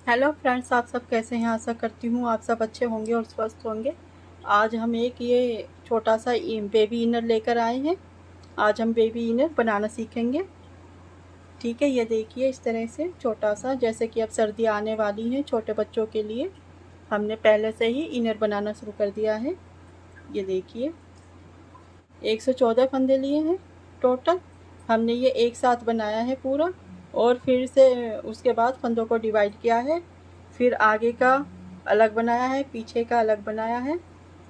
Hello friends, आप सब कैसे हैं। आशा करती हूँ आप सब अच्छे होंगे और स्वस्थ होंगे। आज हम एक ये छोटा सा बेबी इनर लेकर आए हैं। आज हम बेबी इनर बनाना सीखेंगे। ठीक है, ये देखिए इस तरह से छोटा सा, जैसे कि अब सर्दी आने वाली है, छोटे बच्चों के लिए हमने पहले से ही इनर बनाना शुरू कर दिया है। ये देखिए 114 फंदे लिए हैं टोटल। हमने ये एक साथ बनाया है पूरा, और फिर से उसके बाद फंदों को डिवाइड किया है। फिर आगे का अलग बनाया है, पीछे का अलग बनाया है,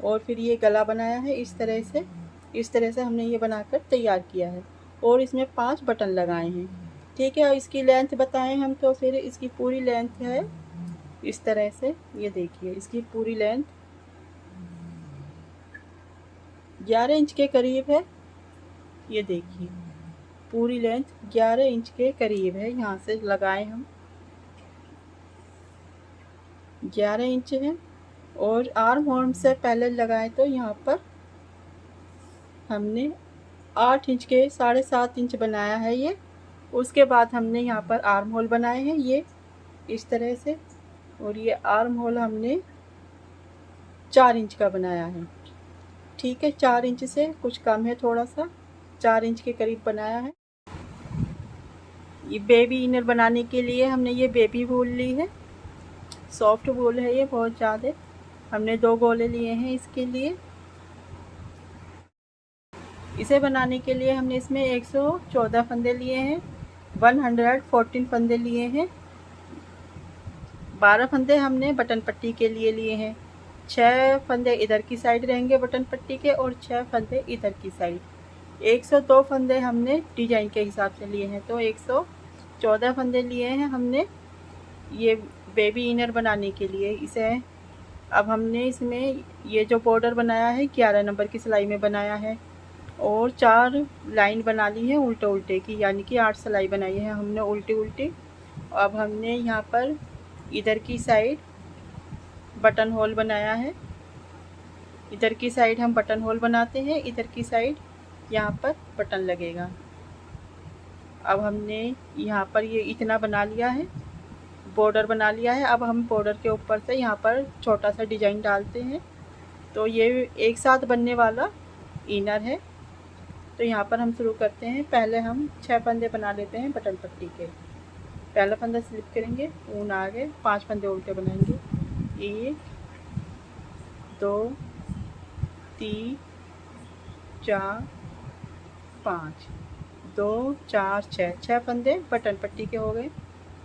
और फिर ये गला बनाया है। इस तरह से हमने ये बनाकर तैयार किया है, और इसमें 5 बटन लगाए हैं। ठीक है, और इसकी लेंथ बताएं हम तो फिर इसकी पूरी लेंथ है इस तरह से। ये देखिए इसकी पूरी लेंथ 11 इंच के करीब है। ये देखिए पूरी लेंथ 11 इंच के करीब है। यहाँ से लगाए हम 11 इंच है, और आर्म होल से पहले लगाए तो यहाँ पर हमने 8 इंच के 7.5 इंच बनाया है ये। उसके बाद हमने यहाँ पर आर्म होल बनाए हैं ये इस तरह से, और ये आर्म होल हमने 4 इंच का बनाया है। ठीक है, 4 इंच से कुछ कम है, थोड़ा सा 4 इंच के करीब बनाया है। ये बेबी इनर बनाने के लिए हमने ये बेबी वूल ली है, सॉफ्ट वूल है ये बहुत ज़्यादा। हमने 2 गोले लिए हैं इसके लिए। इसे बनाने के लिए हमने इसमें 114 फंदे लिए हैं, 114 फंदे लिए हैं। 12 फंदे हमने बटन पट्टी के लिए हैं। 6 फंदे इधर की साइड रहेंगे बटन पट्टी के, और 6 फंदे इधर की साइड। 102 फंदे हमने डिजाइन के हिसाब से लिए हैं, तो 114 फंदे लिए हैं हमने ये बेबी इनर बनाने के लिए। इसे अब हमने इसमें ये जो बॉर्डर बनाया है 11 नंबर की सिलाई में बनाया है, और 4 लाइन बना ली है उल्टे उल्टे की, यानी कि 8 सिलाई बनाई है हमने उल्टी उल्टी। अब हमने यहाँ पर इधर की साइड बटन होल बनाया है। इधर की साइड हम बटन होल बनाते हैं, इधर की साइड यहाँ पर बटन लगेगा। अब हमने यहाँ पर ये इतना बना लिया है, बॉर्डर बना लिया है। अब हम बॉर्डर के ऊपर से यहाँ पर छोटा सा डिजाइन डालते हैं। तो ये एक साथ बनने वाला इनर है। तो यहाँ पर हम शुरू करते हैं। पहले हम 6 फंदे बना लेते हैं बटन पट्टी के। पहला फंदा स्लिप करेंगे, ऊन आगे, 5 फंदे उल्टे बनाएंगे। 1 2 3 4 5 2 4 6 फंदे बटन पट्टी के हो गए।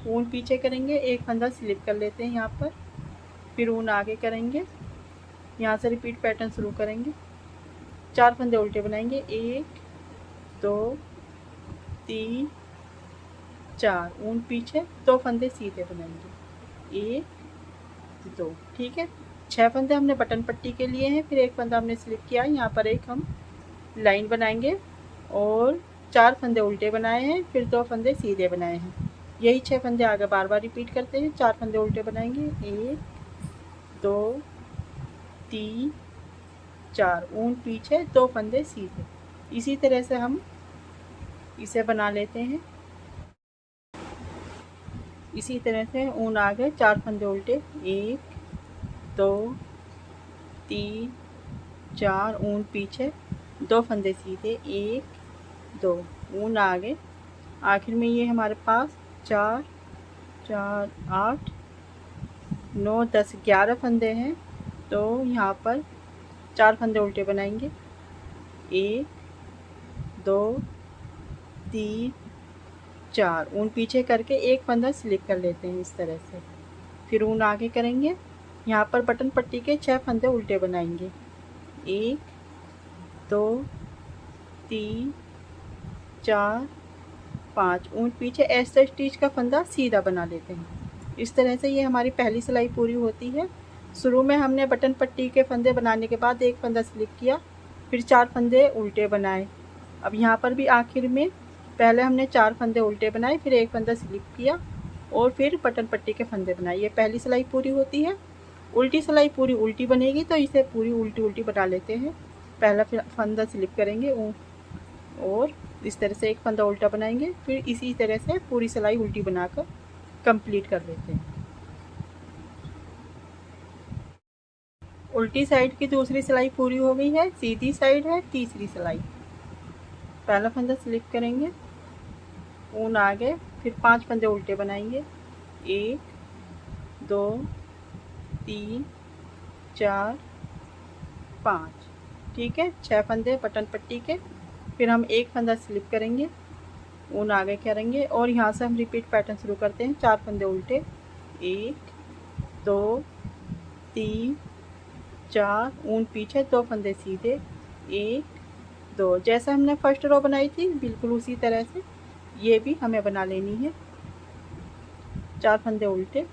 ऊन पीछे करेंगे, एक फंदा स्लिप कर लेते हैं यहाँ पर, फिर ऊन आगे करेंगे। यहाँ से रिपीट पैटर्न शुरू करेंगे। 4 फंदे उल्टे बनाएंगे, 1 2 3 4, ऊन पीछे, 2 फंदे सीधे बनाएंगे, 1 2। ठीक है, 6 फंदे हमने बटन पट्टी के लिए हैं, फिर एक फंदा हमने स्लिप किया। यहाँ पर एक हम लाइन बनाएंगे, और 4 फंदे उल्टे बनाए हैं, फिर 2 फंदे सीधे बनाए हैं। यही 6 फंदे आगे बार बार रिपीट करते हैं। 4 फंदे उल्टे बनाएंगे, 1 2 3 4, ऊन पीछे, 2 फंदे सीधे। इसी तरह से हम इसे बना लेते हैं। इसी तरह से ऊन आगे, 4 फंदे उल्टे, 1 2 3 4, ऊन पीछे, 2 फंदे सीधे, 1 2, ऊन आगे। आखिर में ये हमारे पास 4 4 8 9 10 11 फंदे हैं। तो यहाँ पर 4 फंदे उल्टे बनाएंगे, 1 2 3 4, ऊन पीछे करके एक फंदा स्लिप कर लेते हैं इस तरह से। फिर ऊन आगे करेंगे। यहाँ पर बटन पट्टी के 6 फंदे उल्टे बनाएंगे, 1 2 3 4 5, ऊन पीछे, ऐसे स्टिच का फंदा सीधा बना लेते हैं। इस तरह से ये हमारी पहली सिलाई पूरी होती है। शुरू में हमने बटन पट्टी के फंदे बनाने के बाद एक फंदा स्लिप किया, फिर 4 फंदे उल्टे बनाए। अब यहाँ पर भी आखिर में पहले हमने 4 फंदे उल्टे बनाए, फिर एक फंदा स्लिप किया, और फिर बटन पट्टी के फंदे बनाए। ये पहली सिलाई पूरी होती है। उल्टी सिलाई पूरी उल्टी बनेगी, तो इसे पूरी उल्टी उल्टी बना लेते हैं। पहला फंदा स्लिप करेंगे, और इस तरह से एक फंदा उल्टा बनाएंगे, फिर इसी तरह से पूरी सिलाई उल्टी बनाकर कंप्लीट कर लेते हैं। उल्टी साइड की दूसरी सिलाई पूरी हो गई है, सीधी साइड है तीसरी सिलाई। पहला फंदा स्लिप करेंगे, ऊन आगे, फिर 5 फंदे उल्टे बनाएंगे। 1 2 3 4 5, ठीक है। 6 फंदे बटन पट्टी के। फिर हम एक फंदा स्लिप करेंगे, ऊन आगे करेंगे और यहाँ से हम रिपीट पैटर्न शुरू करते हैं। 4 फंदे उल्टे, 1 2 3 4, ऊन पीछे, 2 फंदे सीधे, 1 2। जैसा हमने फर्स्ट रो बनाई थी बिल्कुल उसी तरह से ये भी हमें बना लेनी है। 4 फंदे उल्टे,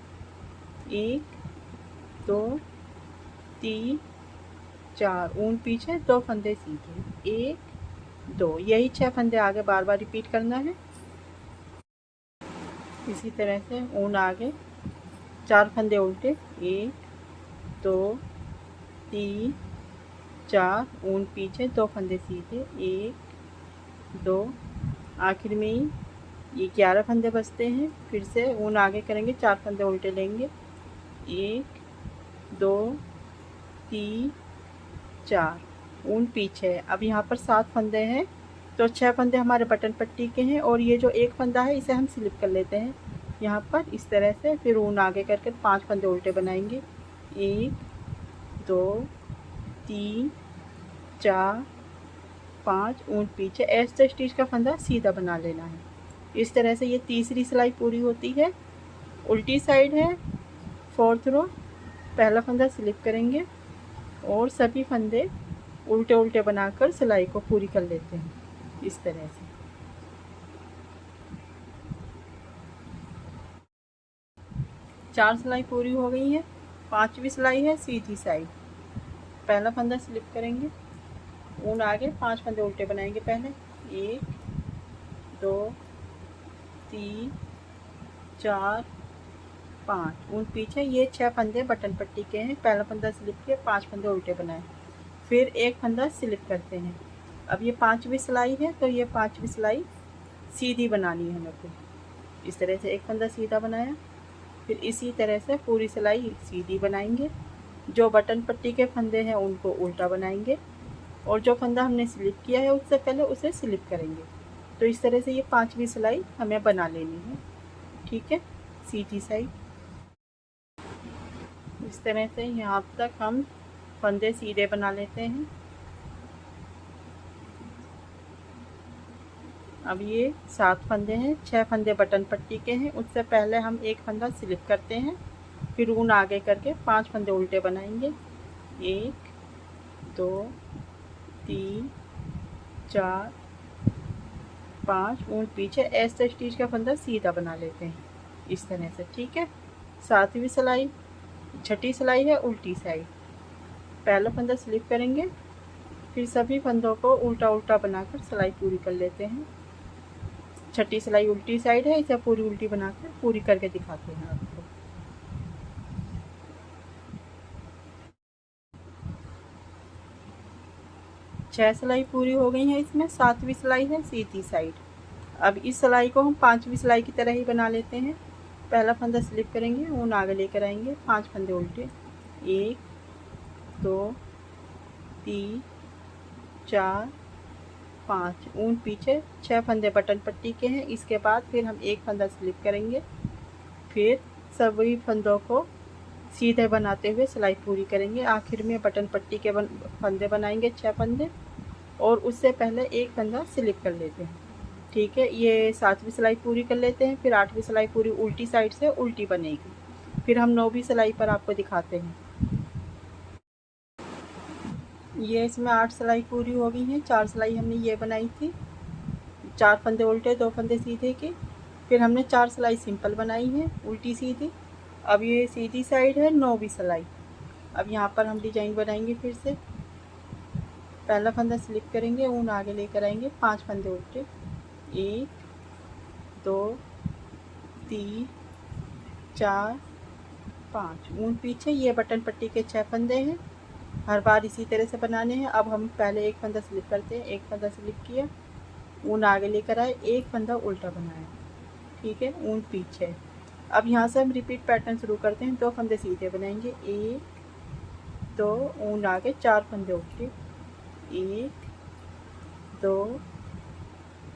1 2 3 4, ऊन पीछे, 2 फंदे सीधे, 1 2। यही 6 फंदे आगे बार बार रिपीट करना है। इसी तरह से ऊन आगे, 4 फंदे उल्टे, 1 2 3 4, ऊन पीछे, 2 फंदे सीधे, 1 2। आखिर में ही ये 11 फंदे बचते हैं। फिर से ऊन आगे करेंगे, 4 फंदे उल्टे लेंगे, 1 2 3 4, ऊन पीछे है। अब यहाँ पर 7 फंदे हैं, तो 6 फंदे हमारे बटन पट्टी के हैं और ये जो एक फंदा है इसे हम स्लिप कर लेते हैं यहाँ पर इस तरह से। फिर ऊन आगे करके 5 फंदे उल्टे बनाएंगे, 1 2 3 4 5, ऊन पीछे। ऐसे स्टिच का फंदा सीधा बना लेना है। इस तरह से ये तीसरी सिलाई पूरी होती है। उल्टी साइड है, 4th रो। पहला फंदा स्लिप करेंगे और सभी फंदे उल्टे उल्टे बनाकर सिलाई को पूरी कर लेते हैं इस तरह से। चार सिलाई पूरी हो गई है। 5वीं सिलाई है सीधी साइड। पहला फंदा स्लिप करेंगे, ऊन आगे, 5 फंदे उल्टे बनाएंगे पहले, 1 2 3 4 5, ऊन पीछे। ये 6 फंदे बटन पट्टी के हैं। पहला फंदा स्लिप किया, 5 फंदे उल्टे बनाए, फिर एक फंदा स्लिप करते हैं। अब ये 5वीं सिलाई है, तो ये 5वीं सिलाई सीधी बनानी है हमें को। इस तरह से एक फंदा सीधा बनाया, फिर इसी तरह से पूरी सिलाई सीधी बनाएंगे। जो बटन पट्टी के फंदे हैं उनको उल्टा बनाएंगे और जो फंदा हमने स्लिप किया है उससे पहले उसे स्लिप करेंगे। तो इस तरह से ये 5वीं सिलाई हमें बना लेनी है, ठीक है। सीधी साइड इस तरह से यहाँ तक हम फंदे सीधे बना लेते हैं। अब ये 7 फंदे हैं, 6 फंदे बटन पट्टी के हैं। उससे पहले हम एक फंदा स्लिप करते हैं, फिर ऊन आगे करके 5 फंदे उल्टे बनाएंगे, 1 2 3 4 5, ऊन पीछे। ऐसे स्टिच का फंदा सीधा बना लेते हैं इस तरह से, ठीक है। 7वीं सिलाई, 6ठी सिलाई है उल्टी साइड। पहला फंदा स्लिप करेंगे, फिर सभी फंदों को उल्टा उल्टा बनाकर सिलाई पूरी कर लेते हैं। 6ठी सिलाई उल्टी साइड है, इसे पूरी उल्टी बनाकर पूरी करके दिखाते हैं आपको। छह सिलाई पूरी हो गई है इसमें। 7वीं सिलाई है सीधी साइड। अब इस सिलाई को हम 5वीं सिलाई की तरह ही बना लेते हैं। पहला फंदा स्लिप करेंगे, ऊन आगे लेकर आएंगे, 5 फंदे उल्टे, 1 2 3 4 5, ऊन पीछे। 6 फंदे बटन पट्टी के हैं। इसके बाद फिर हम एक फंदा स्लिप करेंगे, फिर सभी फंदों को सीधे बनाते हुए सिलाई पूरी करेंगे। आखिर में बटन पट्टी के फंदे बनाएंगे, 6 फंदे, और उससे पहले एक फंदा स्लिप कर लेते हैं, ठीक है। ये 7वीं सिलाई पूरी कर लेते हैं। फिर 8वीं सिलाई पूरी उल्टी साइड से उल्टी बनेगी। फिर हम 9वीं सिलाई पर आपको दिखाते हैं। ये इसमें 8 सिलाई पूरी हो गई हैं। 4 सिलाई हमने ये बनाई थी, 4 फंदे उल्टे, 2 फंदे सीधे के। फिर हमने 4 सिलाई सिंपल बनाई है उल्टी सीधी। अब ये सीधी साइड है 9वीं सिलाई। अब यहाँ पर हम डिजाइन बनाएंगे। फिर से पहला फंदा स्लिप करेंगे, ऊन आगे लेकर आएंगे, 5 फंदे उल्टे, 1 2 3 4 5, ऊन पीछे। ये बटन पट्टी के 6 फंदे हैं। हर बार इसी तरह से बनाने हैं। अब हम पहले एक फंदा स्लिप करते हैं, एक फंदा स्लिप किया, ऊन आगे लेकर आए, एक फंदा उल्टा बनाया, ठीक है, ऊन पीछे। अब यहाँ से हम रिपीट पैटर्न शुरू करते हैं। 2 फंदे सीधे बनाएंगे, 1 दो, ऊन आगे 4 फंदे उल्टे, 1 2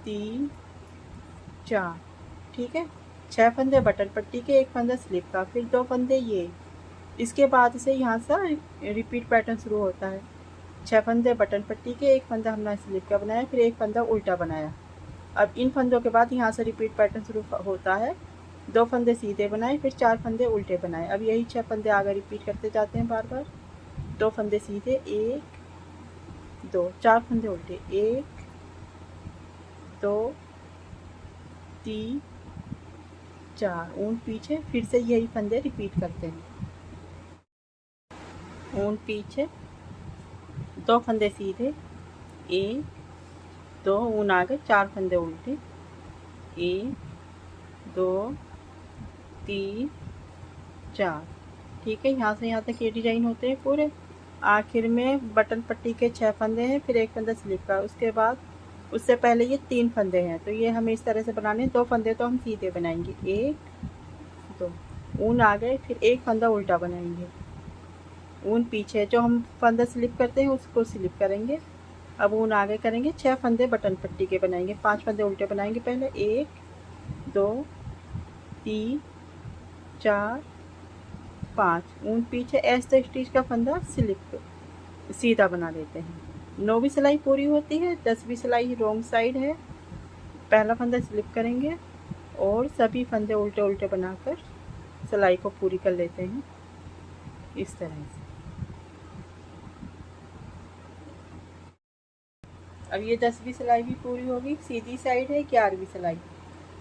3 4, ठीक है। 6 फंदे बटन पट्टी के, 1 फंदा स्लिप का, फिर 2 फंदे ये। इसके बाद से यहाँ से रिपीट पैटर्न शुरू होता है। 6 फंदे बटन पट्टी के, 1 फंदा हमने स्लिप का बनाया, फिर 1 फंदा उल्टा बनाया। अब इन फंदों के बाद यहाँ से रिपीट पैटर्न शुरू होता है। 2 फंदे सीधे बनाए, फिर 4 फंदे उल्टे बनाए। अब यही 6 फंदे आगे रिपीट करते जाते हैं बार बार। 2 फंदे सीधे, 1 2, 4 फंदे उल्टे, 1 2 3 4, ऊन पीछे, फिर से यही फंदे रिपीट करते हैं। ऊन पीछे, 2 फंदे सीधे, 1 2, ऊन आगे, 4 फंदे उल्टे, 1 2 3 4, ठीक है। यहाँ से यहाँ तक ये डिजाइन होते हैं पूरे। आखिर में बटन पट्टी के 6 फंदे हैं, फिर 1 फंदा स्लिप का। उसके बाद उससे पहले ये 3 फंदे हैं, तो ये हमें इस तरह से बनाने। 2 फंदे तो हम सीधे बनाएंगे, 1 2, ऊन आगे, फिर 1 फंदा उल्टा बनाएंगे। ऊन पीछे, जो हम फंदा स्लिप करते हैं उसको स्लिप करेंगे। अब ऊन आगे करेंगे, 6 फंदे बटन पट्टी के बनाएंगे, 5 फंदे उल्टे बनाएंगे पहले, 1 2 3 4 5, ऊन पीछे, ऐसे स्टिच का फंदा स्लिप सीधा बना लेते हैं। 9वीं सिलाई पूरी होती है, 10वीं सिलाई रॉन्ग साइड है। पहला फंदा स्लिप करेंगे और सभी फंदे उल्टे उल्टे बनाकर सिलाई को पूरी कर लेते हैं इस तरह से। अब ये 10वीं सिलाई भी पूरी होगी, सीधी साइड है 11वीं सिलाई।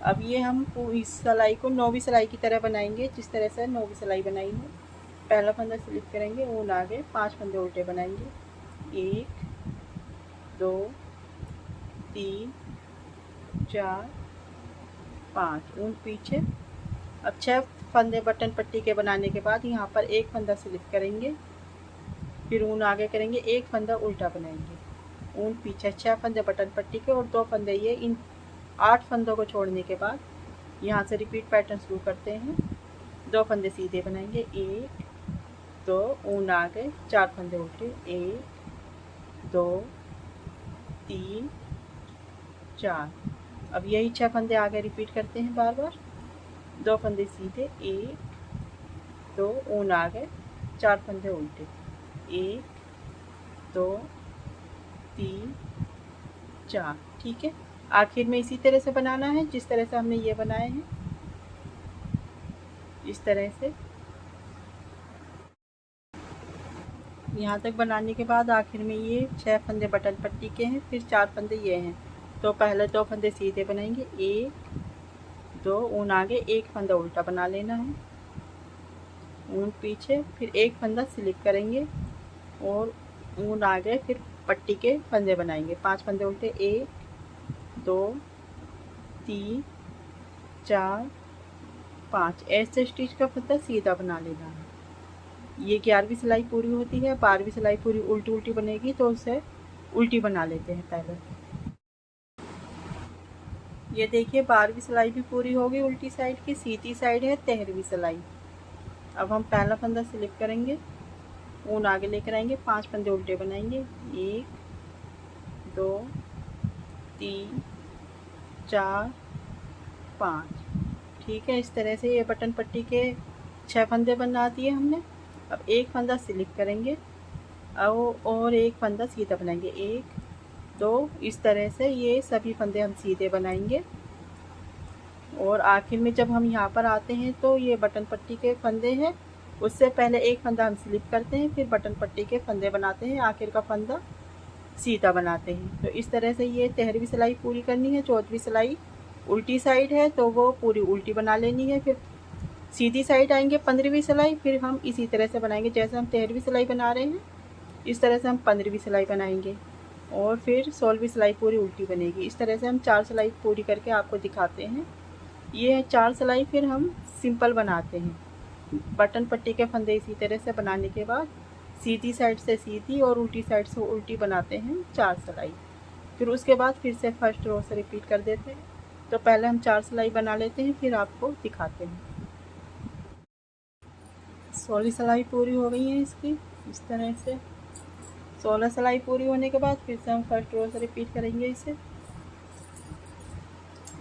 अब ये हम इस सिलाई को 9वीं सिलाई की तरह बनाएंगे, जिस तरह से 9वीं सिलाई बनाई है। पहला फंदा स्लिप करेंगे, ऊन आगे, 5 फंदे उल्टे बनाएंगे, 1 2 3 4 5, ऊन पीछे। अब 6 फंदे बटन पट्टी के बनाने के बाद यहाँ पर 1 फंदा स्लिप करेंगे, फिर ऊन आगे करेंगे, 1 फंदा उल्टा बनाएंगे, ऊन पीछे, 6 फंदे बटन पट्टी के और 2 फंदे ये। इन 8 फंदों को छोड़ने के बाद यहाँ से रिपीट पैटर्न शुरू करते हैं। 2 फंदे सीधे बनाएंगे, 1 2, ऊन आगे, 4 फंदे उल्टे, 1 2 3 4। अब यही 6 फंदे आगे रिपीट करते हैं बार बार। 2 फंदे सीधे, 1 2, ऊन आगे, 4 फंदे उल्टे, 1 2 3 4, ठीक है। आखिर में इसी तरह से बनाना है जिस तरह से हमने ये बनाए हैं, इस तरह से। यहाँ तक बनाने के बाद आखिर में ये 6 फंदे बटन पट्टी के हैं, फिर 4 फंदे ये हैं। तो पहले 2 फंदे सीधे बनाएंगे, 1 2, ऊन आगे, 1 फंदा उल्टा बना लेना है, ऊन पीछे, फिर 1 फंदा स्लिप करेंगे और ऊन आगे, फिर पट्टी के फंदे बनाएंगे, 5 फंदे उल्टे, 1 2 3 4 5, ऐसे स्टिच का फंदा सीधा बना लेना है। ये 11वीं सिलाई पूरी होती है। 12वीं सिलाई पूरी उल्टी उल्टी बनेगी, तो उसे उल्टी बना लेते हैं पहले। ये देखिए 12वीं सिलाई भी पूरी होगी उल्टी साइड की। सीधी साइड है 13वीं सिलाई। अब हम पहला फंदा स्लिप करेंगे, ऊन आगे लेकर आएंगे, 5 फंदे उल्टे बनाएंगे, 1 2 3 4 5, ठीक है। इस तरह से ये बटन पट्टी के 6 फंदे बना दिए हमने। अब 1 फंदा स्लिप करेंगे और 1 फंदा सीधा बनाएंगे, 1 2, इस तरह से ये सभी फंदे हम सीधे बनाएंगे। और आखिर में जब हम यहाँ पर आते हैं तो ये बटन पट्टी के फंदे हैं, उससे पहले 1 फंदा हम स्लिप करते हैं, फिर बटन पट्टी के फंदे बनाते हैं, आखिर का फंदा सीधा बनाते हैं। तो इस तरह से ये 13वीं सिलाई पूरी करनी है। 14वीं सिलाई उल्टी साइड है तो वो पूरी उल्टी बना लेनी है। फिर सीधी साइड आएंगे 15वीं सिलाई, फिर हम इसी तरह से बनाएंगे जैसे हम 13वीं सिलाई बना रहे हैं, इस तरह से हम 15वीं सिलाई बनाएंगे और फिर 16वीं सिलाई पूरी उल्टी बनेगी। इस तरह से हम 4 सिलाई पूरी करके आपको दिखाते हैं। ये है 4 सिलाई, फिर हम सिंपल बनाते हैं। बटन पट्टी के फंदे इसी तरह से बनाने के बाद सीधी साइड से सीधी और उल्टी साइड से उल्टी बनाते हैं 4 सिलाई। फिर उसके बाद फिर से फर्स्ट रो से रिपीट कर देते हैं। तो पहले हम 4 सिलाई बना लेते हैं, फिर आपको दिखाते हैं। 16वीं सिलाई पूरी हो गई है इसकी। इस तरह से 16 सिलाई पूरी होने के बाद फिर से हम फर्स्ट रो से रिपीट करेंगे इसे।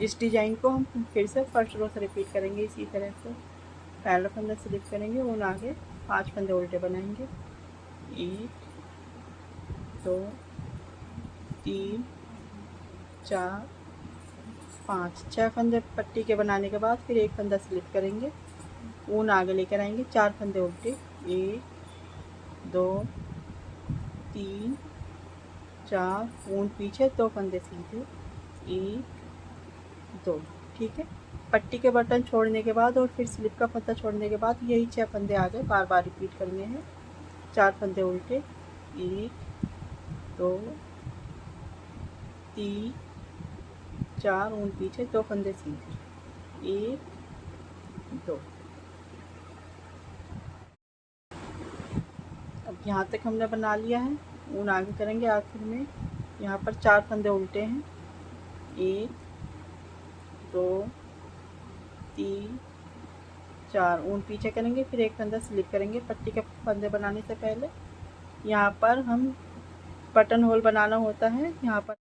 इस डिजाइन को हम फिर से फर्स्ट रो से रिपीट करेंगे इसी तरह से। पहला फंदा स्लिप करेंगे, उन आगे 5 फंदे उल्टे बनाएंगे। 1 2 3 4 5 6 फंदे पट्टी के बनाने के बाद फिर एक फंदा स्लिप करेंगे, ऊन आगे लेकर आएंगे। 4 फंदे उल्टे, 1 2 3 4, ऊन पीछे, 2 फंदे सीधे, 1 2। ठीक है, पट्टी के बटन छोड़ने के बाद और फिर स्लिप का फंदा छोड़ने के बाद यही 6 फंदे आगे बार बार रिपीट करने हैं। 4 फंदे उल्टे, 1 2 3 4, ऊन पीछे, 2 फंदे सीधे, 1 2। अब यहाँ तक हमने बना लिया है। ऊन आगे करेंगे, आखिर में यहाँ पर 4 फंदे उल्टे हैं, 1 2 3 4, ऊन पीछे करेंगे, फिर एक फंदा स्लिप करेंगे पट्टी के फंदे बनाने से पहले। यहाँ पर हम बटन होल बनाना होता है। यहाँ पर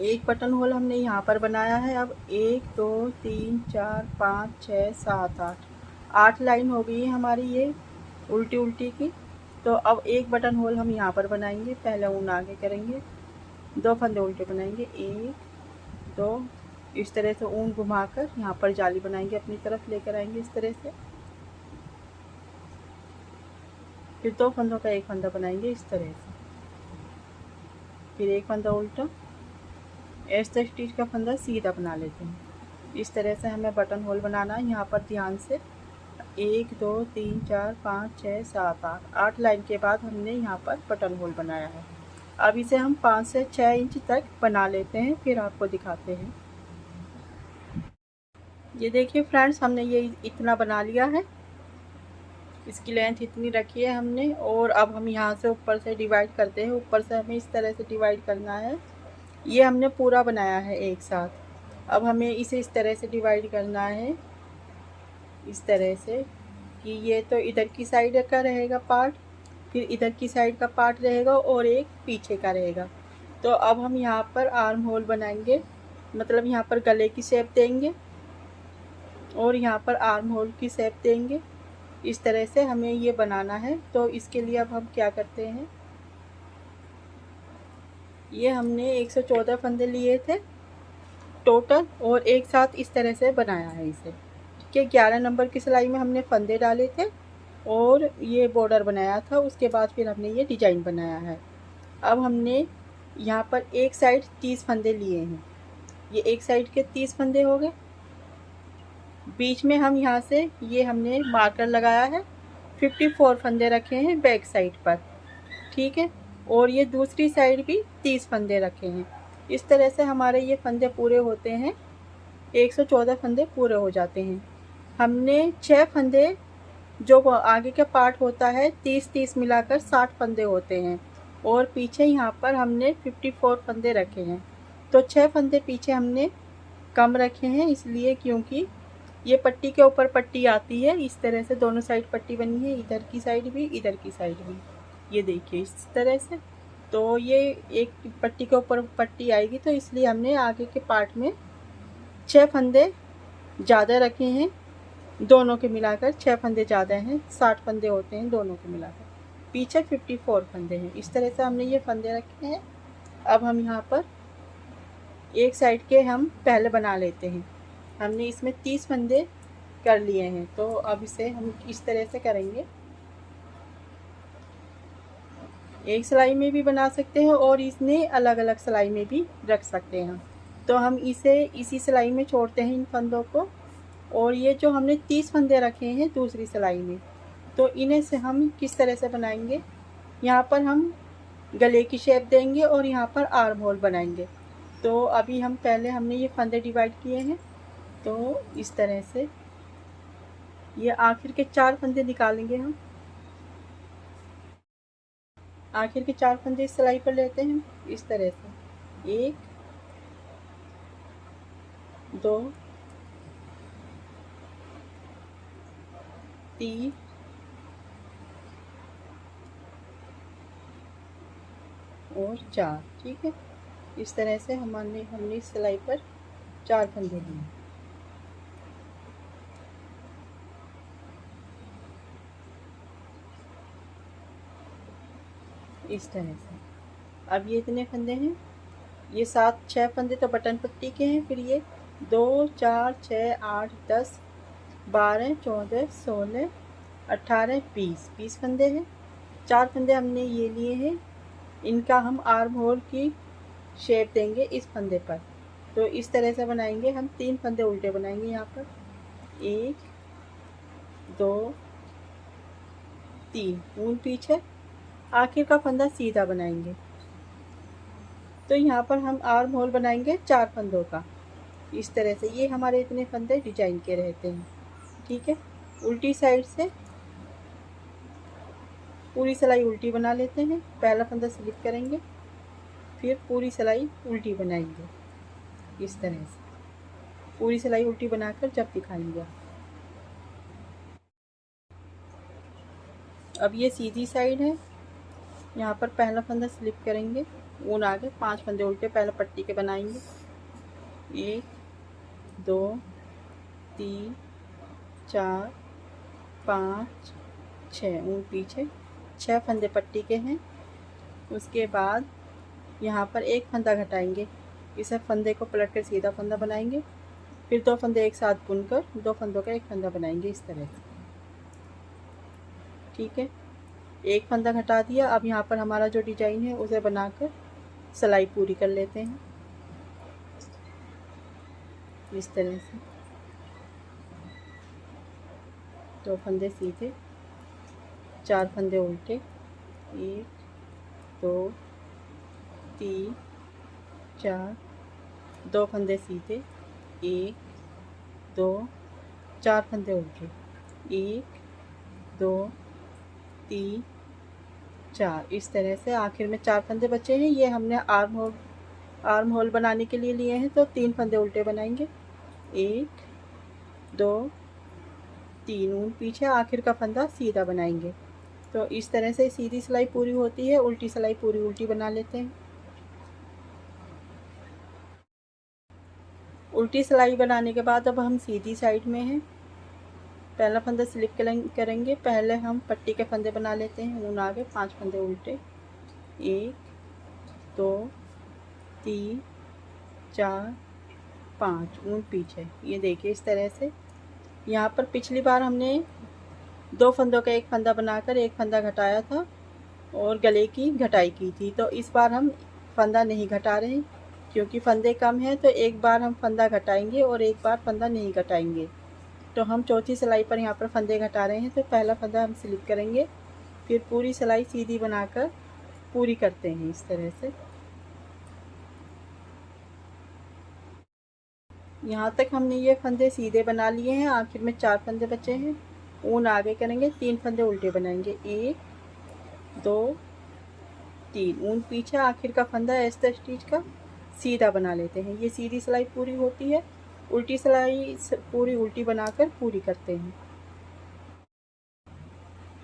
एक बटन होल हमने यहाँ पर बनाया है। अब 1 2 3 4 5 6 7 8 लाइन हो गई है हमारी ये उल्टी उल्टी की। तो अब एक बटन होल हम यहाँ पर बनाएंगे। पहले ऊन आगे करेंगे, 2 फंदे उल्टे बनाएंगे, 1 2, इस तरह से ऊन घुमाकर यहाँ पर जाली बनाएंगे, अपनी तरफ लेकर आएंगे इस तरह से। फिर 2 फंदों का एक फंदा बनाएंगे इस तरह से, फिर एक फंदा उल्टा, ऐसे स्टिच का फंदा सीधा बना लेते हैं। इस तरह से हमें बटन होल बनाना है। यहाँ पर ध्यान से 1 2 3 4 5 6 7 8 लाइन के बाद हमने यहाँ पर बटन होल बनाया है। अब इसे हम 5 से 6 इंच तक बना लेते हैं, फिर आपको दिखाते हैं। ये देखिए फ्रेंड्स, हमने ये इतना बना लिया है, इसकी लेंथ इतनी रखी है हमने। और अब हम यहाँ से ऊपर से डिवाइड करते हैं। ऊपर से हमें इस तरह से डिवाइड करना है। ये हमने पूरा बनाया है एक साथ। अब हमें इसे इस तरह से डिवाइड करना है, इस तरह से कि ये तो इधर की साइड का रहेगा पार्ट, फिर इधर की साइड का पार्ट रहेगा और एक पीछे का रहेगा। तो अब हम यहाँ पर आर्म होल बनाएंगे, मतलब यहाँ पर गले की शेप देंगे और यहाँ पर आर्म होल की शेप देंगे। इस तरह से हमें ये बनाना है। तो इसके लिए अब हम क्या करते हैं, ये हमने 114 फंदे लिए थे टोटल और एक साथ इस तरह से बनाया है इसे। ठीक है, 11 नंबर की सिलाई में हमने फंदे डाले थे और ये बॉर्डर बनाया था। उसके बाद फिर हमने ये डिजाइन बनाया है। अब हमने यहाँ पर एक साइड 30 फंदे लिए हैं। ये एक साइड के 30 फंदे हो गए। बीच में हम यहाँ से ये हमने मार्कर लगाया है, 54 फंदे रखे हैं बैक साइड पर। ठीक है, और ये दूसरी साइड भी 30 फंदे रखे हैं। इस तरह से हमारे ये फंदे पूरे होते हैं, 114 फंदे पूरे हो जाते हैं। हमने 6 फंदे, जो आगे का पार्ट होता है 30-30 मिलाकर 60 फंदे होते हैं, और पीछे यहाँ पर हमने 54 फंदे रखे हैं। तो 6 फंदे पीछे हमने कम रखे हैं, इसलिए क्योंकि ये पट्टी के ऊपर पट्टी आती है। इस तरह से दोनों साइड पट्टी बनी है, इधर की साइड भी, इधर की साइड भी। ये देखिए इस तरह से। तो ये एक पट्टी के ऊपर पट्टी आएगी, तो इसलिए हमने आगे के पार्ट में 6 फंदे ज़्यादा रखे हैं। दोनों के मिलाकर 6 फंदे ज़्यादा हैं, 60 फंदे होते हैं दोनों के मिलाकर। पीछे 54 फंदे हैं। इस तरह से हमने ये फंदे रखे हैं। अब हम यहाँ पर एक साइड के हम पहले बना लेते हैं। हमने इसमें 30 फंदे कर लिए हैं, तो अब इसे हम इस तरह से करेंगे। एक सिलाई में भी बना सकते हैं और इसने अलग अलग सिलाई में भी रख सकते हैं। तो हम इसे इसी सिलाई में छोड़ते हैं इन फंदों को। और ये जो हमने 30 फंदे रखे हैं दूसरी सिलाई में, तो इन्हें से हम किस तरह से बनाएंगे, यहाँ पर हम गले की शेप देंगे और यहाँ पर आर्म होल बनाएंगे। तो अभी हम पहले हमने ये फंदे डिवाइड किए हैं, तो इस तरह से ये आखिर के 4 फंदे निकालेंगे हम। आखिर के 4 फंदे इस सिलाई पर लेते हैं इस तरह से, 1 2 3 और 4। ठीक है, इस तरह से हमने इस सिलाई पर 4 फंदे लिए। इस तरह से अब ये इतने फंदे हैं, ये 6 फंदे तो बटन पट्टी के हैं, फिर ये 2 4 6 8 10 12 14 16 18 20 फंदे हैं। 4 फंदे हमने ये लिए हैं, इनका हम आर्म होल की शेप देंगे इस फंदे पर। तो इस तरह से बनाएंगे हम। 3 फंदे उल्टे बनाएंगे यहाँ पर, 1 2 3 ऊन पीछे, आखिर का फंदा सीधा बनाएंगे। तो यहाँ पर हम आर्म होल बनाएंगे 4 फंदों का। इस तरह से ये हमारे इतने फंदे डिजाइन के रहते हैं। ठीक है, उल्टी साइड से पूरी सिलाई उल्टी बना लेते हैं। पहला फंदा स्लिप करेंगे, फिर पूरी सिलाई उल्टी बनाएंगे। इस तरह से पूरी सिलाई उल्टी बनाकर जब दिखाएंगे। अब ये सीधी साइड है, यहाँ पर पहला फंदा स्लिप करेंगे, ऊन आगे, 5 फंदे उल्टे पहले पट्टी के बनाएंगे। 1 2 3 4 5 6 ऊन पीछे, 6 फंदे पट्टी के हैं। उसके बाद यहाँ पर एक फंदा घटाएंगे, इसे फंदे को पलट कर सीधा फंदा बनाएंगे। फिर 2 फंदे एक साथ बुनकर 2 फंदों का एक फंदा बनाएंगे इस तरह से। ठीक है, एक फंदा घटा दिया। अब यहाँ पर हमारा जो डिजाइन है उसे बनाकर सिलाई पूरी कर लेते हैं इस तरह से। 2 फंदे सीधे, 4 फंदे उल्टे, 1 2 3 4, 2 फंदे सीधे, 1 2 4 फंदे उल्टे, 1 2 3 4। इस तरह से आखिर में 4 फंदे बचे हैं। ये हमने आर्म होल बनाने के लिए लिए हैं, तो 3 फंदे उल्टे बनाएंगे, 1 2 3 ऊन पीछे, आखिर का फंदा सीधा बनाएंगे। तो इस तरह से सीधी सिलाई पूरी होती है, उल्टी सिलाई पूरी उल्टी बना लेते हैं। उल्टी सिलाई बनाने के बाद अब हम सीधी साइड में हैं। पहला फंदा स्लिप करेंगे, पहले हम पट्टी के फंदे बना लेते हैं, ऊन आगे, 5 फंदे उल्टे, 1 2 3 4 5 ऊन पीछे। ये देखिए इस तरह से। यहाँ पर पिछली बार हमने 2 फंदों का एक फंदा बनाकर एक फंदा घटाया था और गले की घटाई की थी। तो इस बार हम फंदा नहीं घटा रहे हैं, क्योंकि फंदे कम हैं, तो एक बार हम फंदा घटाएंगे और एक बार फंदा नहीं घटाएंगे। तो हम चौथी सिलाई पर यहाँ पर फंदे घटा रहे हैं। तो पहला फंदा हम स्लिप करेंगे, फिर पूरी सिलाई सीधी बनाकर पूरी करते हैं इस तरह से। यहाँ तक हमने ये फंदे सीधे बना लिए हैं, आखिर में 4 फंदे बचे हैं। ऊन आगे करेंगे, 3 फंदे उल्टे बनाएंगे, 1 2 3 ऊन पीछे, आखिर का फंदा ऐसा स्टिच का सीधा बना लेते हैं। ये सीधी सिलाई पूरी होती है। उल्टी सिलाई पूरी उल्टी बनाकर पूरी करते हैं।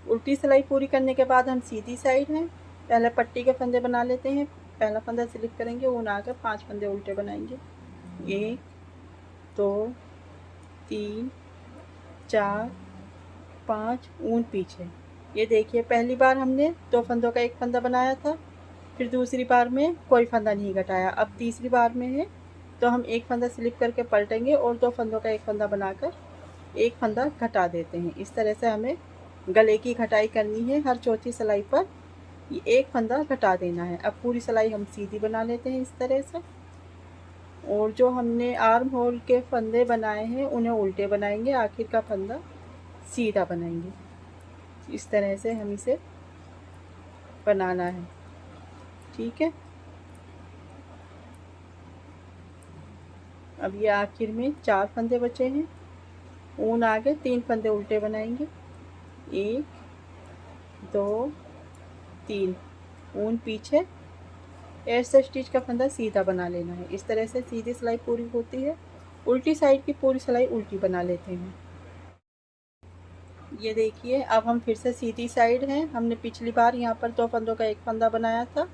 उल्टी सिलाई पूरी करने के बाद हम सीधी साइड हैं, पहले पट्टी के फंदे बना लेते हैं। पहला फंदा स्लिप करेंगे, ऊन आकर 5 फंदे उल्टे बनाएंगे, 1 2 3 4 5 ऊन पीछे। ये देखिए पहली बार हमने 2 फंदों का एक फंदा बनाया था, फिर दूसरी बार में कोई फंदा नहीं घटाया। अब तीसरी बार में है तो हम एक फंदा स्लिप करके पलटेंगे और 2 फंदों का एक फंदा बनाकर एक फंदा घटा देते हैं। इस तरह से हमें गले की घटाई करनी है। हर चौथी सिलाई पर ये एक फंदा घटा देना है। अब पूरी सिलाई हम सीधी बना लेते हैं इस तरह से, और जो हमने आर्म होल के फंदे बनाए हैं उन्हें उल्टे बनाएंगे, आखिर का फंदा सीधा बनाएंगे। इस तरह से हम इसे बनाना है। ठीक है, अब ये आखिर में 4 फंदे बचे हैं। ऊन आगे, 3 फंदे उल्टे बनाएंगे, 1 2 3 ऊन पीछे, ऐसे स्टिच का फंदा सीधा बना लेना है। इस तरह से सीधी सिलाई पूरी होती है। उल्टी साइड की पूरी सिलाई उल्टी बना लेते हैं। ये देखिए अब हम फिर से सीधी साइड हैं। हमने पिछली बार यहाँ पर 2 फंदों का एक फंदा बनाया था,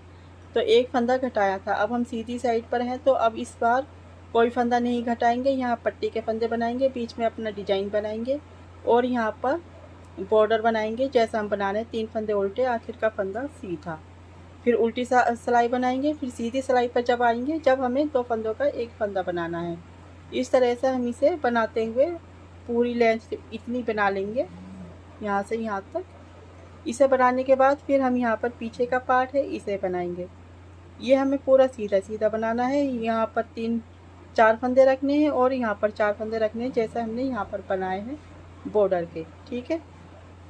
तो एक फंदा घटाया था। अब हम सीधी साइड पर हैं, तो अब इस बार कोई फंदा नहीं घटाएंगे, यहाँ पट्टी के फंदे बनाएंगे, बीच में अपना डिजाइन बनाएंगे और यहाँ पर बॉर्डर बनाएंगे जैसा हम बना रहे हैं। 3 फंदे उल्टे, आखिर का फंदा सीधा, फिर उल्टी सिलाई बनाएंगे, फिर सीधी सिलाई पर जब आएंगे, जब हमें 2 फंदों का एक फंदा बनाना है। इस तरह से हम इसे बनाते हुए पूरी लेंथ इतनी बना लेंगे, यहाँ से यहाँ तक। इसे बनाने के बाद फिर हम यहाँ पर पीछे का पार्ट है इसे बनाएंगे। ये हमें पूरा सीधा सीधा बनाना है। यहाँ पर 3-4 फंदे रखने हैं और यहाँ पर 4 फंदे रखने हैं, जैसा हमने यहाँ पर बनाए हैं बॉर्डर के। ठीक है,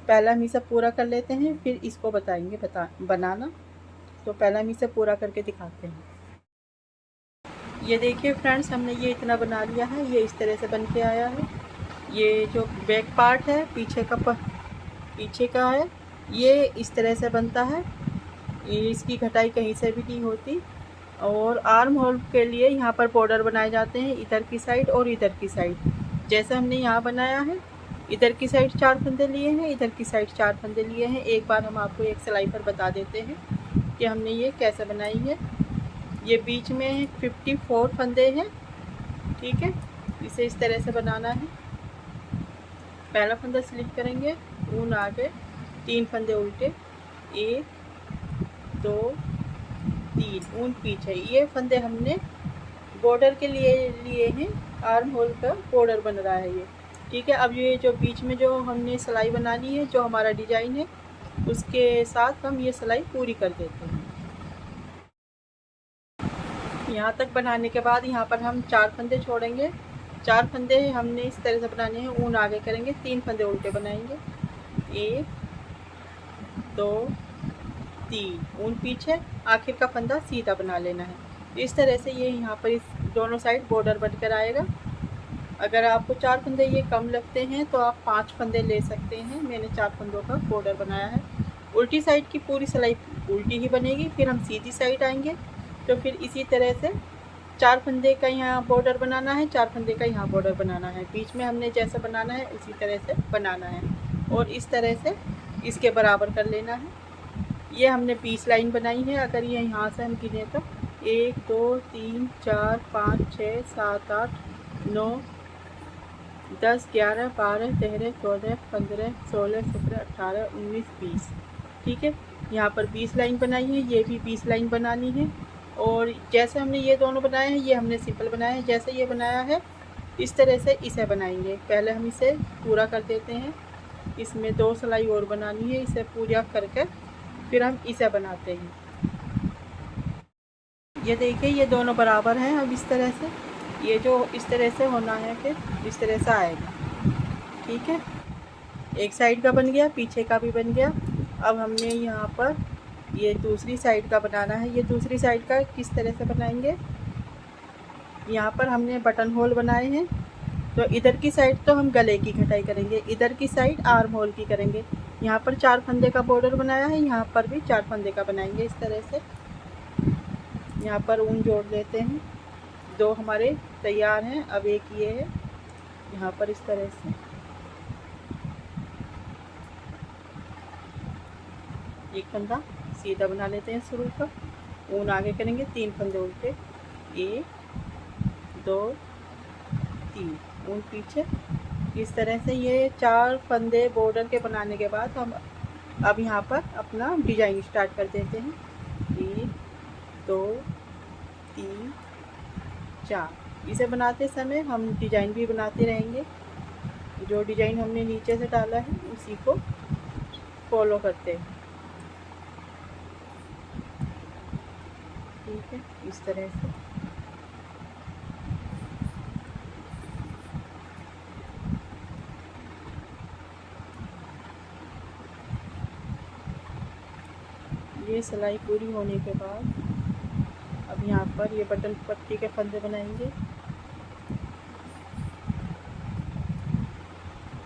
पहला हम इसे पूरा कर लेते हैं, फिर इसको बताएंगे बनाना। तो पहला हम इसे पूरा करके दिखाते हैं। ये देखिए फ्रेंड्स, हमने ये इतना बना लिया है, ये इस तरह से बन के आया है। ये जो बैक पार्ट है पीछे का है, ये इस तरह से बनता है। इसकी घटाई कहीं से भी नहीं होती। और आर्म होल के लिए यहाँ पर बॉर्डर बनाए जाते हैं, इधर की साइड और इधर की साइड। जैसा हमने यहाँ बनाया है, इधर की साइड 4 फंदे लिए हैं, इधर की साइड 4 फंदे लिए हैं। एक बार हम आपको एक सिलाई पर बता देते हैं कि हमने ये कैसे बनाई है। ये बीच में 54 फंदे हैं। ठीक है, इसे इस तरह से बनाना है। पहला फंदा स्लिप करेंगे, ऊन आगे, 3 फंदे उल्टे, 1 2 3, ऊन पीछे। ये फंदे हमने बॉर्डर के लिए हैं, आर्म होल का बॉर्डर बन रहा है ये। ठीक है, अब ये जो बीच में जो हमने सिलाई बना ली है, जो हमारा डिजाइन है, उसके साथ हम ये सिलाई पूरी कर देते हैं। यहाँ तक बनाने के बाद यहाँ पर हम 4 फंदे छोड़ेंगे। 4 फंदे हमने इस तरह से बनाने हैं, ऊन आगे करेंगे, 3 फंदे उल्टे बनाएंगे, 1 2 3, ऊन पीछे, आखिर का फंदा सीधा बना लेना है। इस तरह से ये यहाँ पर इस दोनों साइड बॉर्डर बनकर आएगा। अगर आपको 4 फंदे ये कम लगते हैं तो आप 5 फंदे ले सकते हैं। मैंने 4 फंदों का बॉर्डर बनाया है। उल्टी साइड की पूरी सिलाई उल्टी ही बनेगी। फिर हम सीधी साइड आएंगे, तो फिर इसी तरह से 4 फंदे का यहाँ बॉर्डर बनाना है, 4 फंदे का यहाँ बॉर्डर बनाना है। बीच में हमने जैसा बनाना है उसी तरह से बनाना है और इस तरह से इसके बराबर कर लेना है। ये हमने 20 लाइन बनाई है। अगर ये यहाँ से हम गिने तो 1 2 3 4 5 6 7 8 9 10 11 12 13 14 15 16 17 18 19 20। ठीक है, यहाँ पर 20 लाइन बनाई है, ये भी 20 लाइन बनानी है। और जैसे हमने ये दोनों बनाए हैं, ये हमने सिंपल बनाया है। जैसे ये बनाया है इस तरह से इसे बनाएंगे। पहले हम इसे पूरा कर देते हैं, इसमें 2 सिलाई और बनानी है। इसे पूरा करके फिर हम इसे बनाते हैं। ये देखिए, ये दोनों बराबर हैं। अब इस तरह से ये जो इस तरह से होना है, फिर इस तरह से आएगा। ठीक है, एक साइड का बन गया, पीछे का भी बन गया। अब हमने यहाँ पर ये दूसरी साइड का बनाना है। ये दूसरी साइड का किस तरह से बनाएंगे, यहाँ पर हमने बटन होल बनाए हैं, तो इधर की साइड तो हम गले की घटाई करेंगे, इधर की साइड आर्म होल की करेंगे। यहाँ पर 4 फंदे का बॉर्डर बनाया है, यहाँ पर भी 4 फंदे का बनाएंगे इस तरह से। यहाँ पर ऊन जोड़ लेते हैं, 2 हमारे तैयार हैं। अब एक ये है, यहाँ पर इस तरह से एक फंदा सीधा बना लेते हैं शुरू का, ऊन आगे करेंगे, 3 फंदे उल्टे, 1 2 3, ऊन पीछे। इस तरह से ये 4 फंदे बॉर्डर के बनाने के बाद हम अब यहाँ पर अपना डिजाइन स्टार्ट कर देते हैं। 1 2 3 4। इसे बनाते समय हम डिजाइन भी बनाते रहेंगे। जो डिजाइन हमने नीचे से डाला है उसी को फॉलो करते हैं। ठीक है, इस तरह से ये सिलाई पूरी होने के बाद अब यहाँ पर ये बटन पट्टी के फंदे बनाएंगे।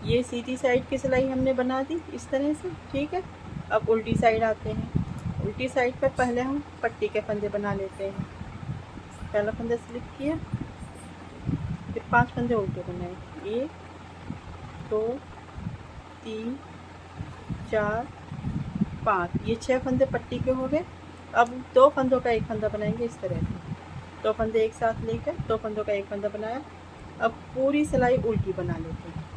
ये सीधी साइड की सिलाई हमने बना दी इस तरह से। ठीक है, अब उल्टी साइड आते हैं। उल्टी साइड पर पहले हम पट्टी के फंदे बना लेते हैं। पहला फंदा स्लिप किया, फिर 5 फंदे उल्टे बनाए, 1 2 3 4 5। ये 6 फंदे पट्टी के हो गए। अब 2 फंदों का एक फंदा बनाएंगे इस तरह से। 2 फंदे एक साथ लेकर 2 फंदों का एक फंदा बनाया। अब पूरी सिलाई उल्टी बना लेते हैं।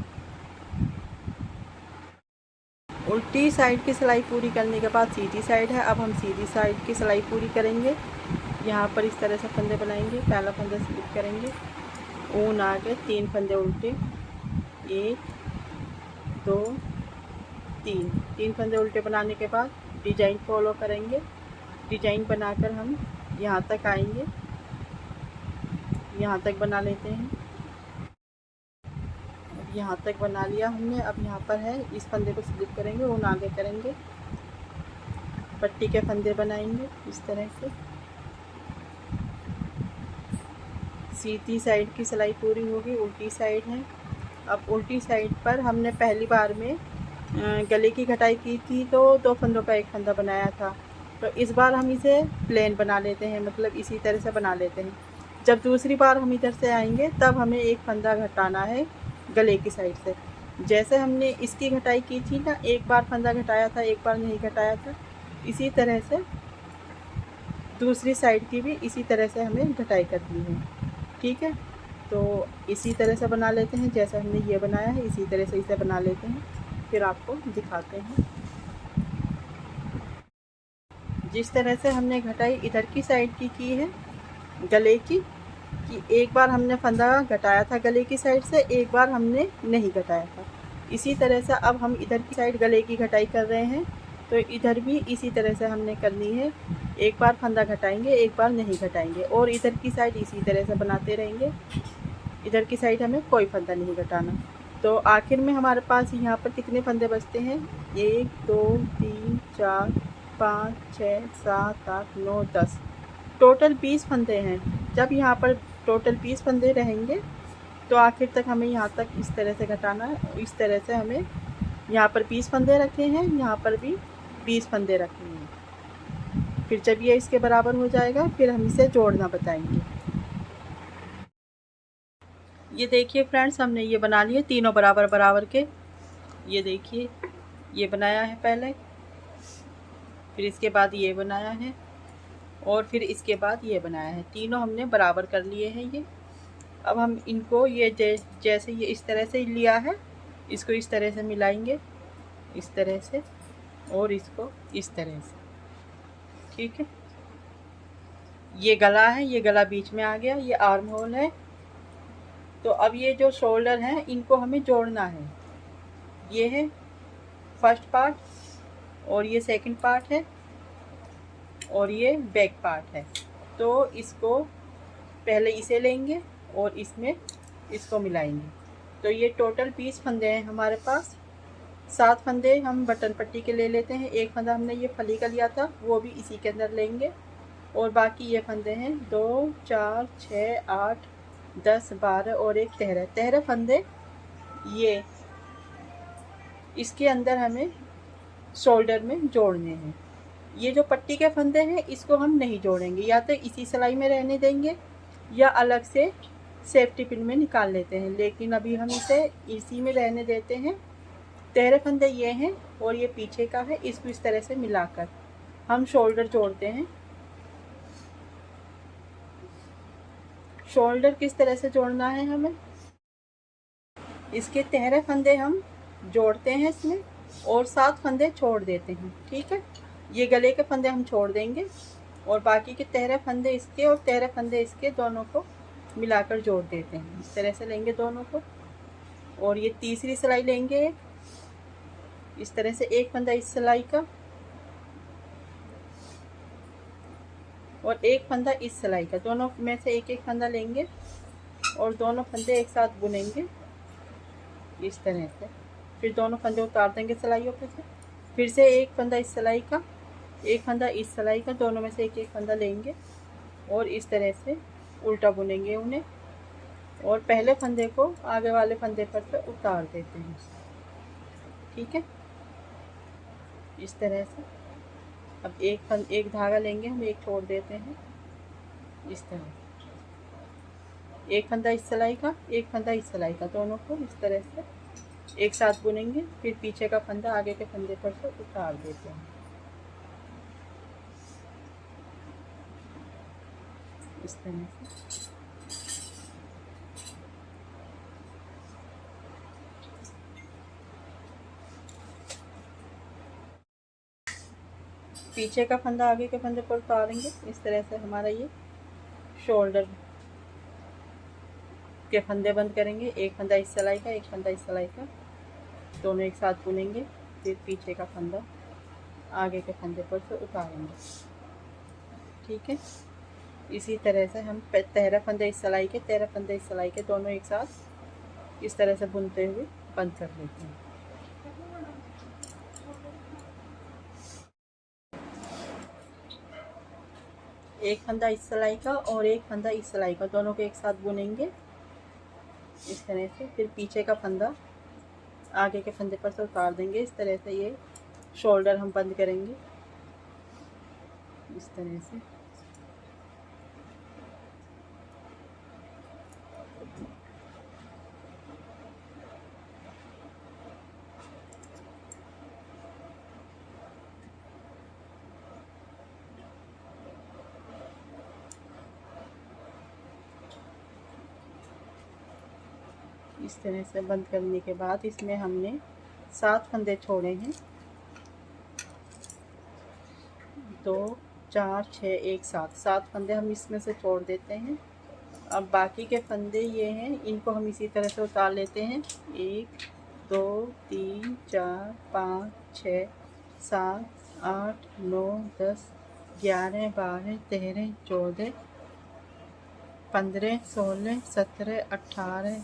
उल्टी साइड की सिलाई पूरी करने के बाद सीधी साइड है। अब हम सीधी साइड की सिलाई पूरी करेंगे। यहाँ पर इस तरह से फंदे बनाएंगे। पहला फंदा स्लिप करेंगे, ऊन आगे 3 फंदे उल्टे, 1 2 3 फंदे उल्टे बनाने के बाद डिजाइन फॉलो करेंगे। डिजाइन बनाकर हम यहाँ तक आएंगे, यहाँ तक बना लेते हैं। अब यहाँ तक बना लिया हमने। अब यहाँ पर है, इस फंदे को स्लिप करेंगे, ऊन आगे करेंगे, पट्टी के फंदे बनाएंगे इस तरह से। सीधी साइड की सिलाई पूरी होगी, उल्टी साइड है। अब उल्टी साइड पर हमने पहली बार में गले की कटाई की थी तो 2 फंदों का एक फंदा बनाया था। तो इस बार हम इसे प्लेन बना लेते हैं, मतलब इसी तरह से बना लेते हैं। जब दूसरी बार हम इधर से आएंगे तब हमें एक फंदा घटाना है गले की साइड से। जैसे हमने इसकी घटाई की थी ना, एक बार फंदा घटाया था, एक बार नहीं घटाया था, इसी तरह से दूसरी साइड की भी इसी तरह से हमें घटाई करनी है। ठीक है, तो इसी तरह से बना लेते हैं। जैसे हमने ये बनाया है इसी तरह से इसे बना लेते हैं, फिर आपको दिखाते हैं। जिस तरह से हमने घटाई इधर की साइड की है गले की, कि एक बार हमने फंदा घटाया था गले की साइड से, एक बार हमने नहीं घटाया था। इसी तरह से अब हम इधर की साइड गले की घटाई कर रहे हैं, तो इधर भी इसी तरह से हमने करनी है। एक बार फंदा घटाएंगे, एक बार नहीं घटाएंगे, और इधर की साइड इसी तरह से बनाते रहेंगे। इधर की साइड हमें कोई फंदा नहीं घटाना। तो आखिर में हमारे पास यहाँ पर कितने फंदे बचते हैं? 1 2 3 4 5 6 7 8 9 10, टोटल 20 फंदे हैं। जब यहाँ पर टोटल 20 फंदे रहेंगे तो आखिर तक हमें यहाँ तक इस तरह से घटाना है। इस तरह से हमें यहाँ पर 20 फंदे रखे हैं, यहाँ पर भी 20 फंदे रखे हैं। फिर जब ये इसके बराबर हो जाएगा फिर हम इसे जोड़ना बताएंगे। ये देखिए फ्रेंड्स, हमने ये बना लिए तीनों बराबर बराबर के। ये देखिए, ये बनाया है पहले, फिर इसके बाद ये बनाया है, और फिर इसके बाद ये बनाया है। तीनों हमने बराबर कर लिए हैं ये। अब हम इनको ये जैसे ये इस तरह से लिया है, इसको इस तरह से मिलाएंगे, इस तरह से, और इसको इस तरह से। ठीक है, ये गला है, ये गला बीच में आ गया, ये आर्म होल है। तो अब ये जो शोल्डर हैं इनको हमें जोड़ना है। ये है फर्स्ट पार्ट, और ये सेकंड पार्ट है, और ये बैक पार्ट है। तो इसको पहले इसे लेंगे और इसमें इसको मिलाएंगे। तो ये टोटल 20 फंदे हैं हमारे पास। 7 फंदे हम बटन पट्टी के ले लेते हैं। एक फंदा हमने ये फली का लिया था, वो भी इसी के अंदर लेंगे। और बाकी ये फंदे हैं 2 4 6 8 10 12 और एक 13 फंदे ये इसके अंदर हमें शोल्डर में जोड़ने हैं। ये जो पट्टी के फंदे हैं इसको हम नहीं जोड़ेंगे, या तो इसी सिलाई में रहने देंगे या अलग से सेफ्टी पिन में निकाल लेते हैं, लेकिन अभी हम इसे इसी में रहने देते हैं। 13 फंदे ये हैं और ये पीछे का है। इसको इस तरह से मिलाकर हम शोल्डर जोड़ते हैं। शोल्डर किस तरह से जोड़ना है हमें, इसके 13 फंदे हम जोड़ते हैं इसमें, और 7 फंदे छोड़ देते हैं। ठीक है, ये गले के फंदे हम छोड़ देंगे और बाकी के 13 फंदे इसके और 13 फंदे इसके दोनों को मिलाकर जोड़ देते हैं। इस तरह से लेंगे दोनों को, और ये तीसरी सिलाई लेंगे इस तरह से, एक फंदा इस सिलाई का और एक फंदा इस सिलाई का, दोनों में से एक एक फंदा लेंगे और दोनों फंदे एक साथ बुनेंगे इस तरह से। फिर दोनों फंदे उतार देंगे सिलाइयों पे से। फिर से एक फंदा इस सिलाई का, एक फंदा इस सिलाई का, दोनों में से एक एक फंदा लेंगे और इस तरह से उल्टा बुनेंगे उन्हें, और पहले फंदे को आगे वाले फंदे पर से उतार देते हैं। ठीक है, इस तरह से। अब एक धागा लेंगे हम, एक छोड़ देते हैं इस तरह। एक फंदा इस सिलाई का, एक फंदा इस सिलाई का, दोनों को इस तरह से एक साथ बुनेंगे। फिर पीछे का फंदा आगे के फंदे पर से उतार देते हैं। इस तरह से। पीछे का फंदा आगे के फंदे पर उतारेंगे। इस तरह से हमारा ये शोल्डर के फंदे बंद करेंगे। एक फंदा इस सिलाई का, एक फंदा इस सिलाई का, दोनों एक साथ बुनेंगे। फिर पीछे का फंदा आगे के फंदे पर से उतारेंगे। ठीक है, इसी तरह से हम 13 फंदे इस सिलाई के, 13 फंदे इस सिलाई के, दोनों एक साथ इस तरह से बुनते हुए बंद कर लेते हैं। एक फंदा इस सिलाई का और एक फंदा इस सिलाई का, दोनों को एक साथ बुनेंगे इस तरह से। फिर पीछे का फंदा आगे के फंदे पर से उतार देंगे। इस तरह से ये शोल्डर हम बंद करेंगे इस तरह से। इस तरह से बंद करने के बाद इसमें हमने 7 फंदे छोड़े हैं। 2 4 6 1 7 फंदे हम इसमें से छोड़ देते हैं। अब बाकी के फंदे ये हैं, इनको हम इसी तरह से उतार लेते हैं। 1 2 3 4 5 6 7 8 9 10 11 12 13 14 15 16 17 18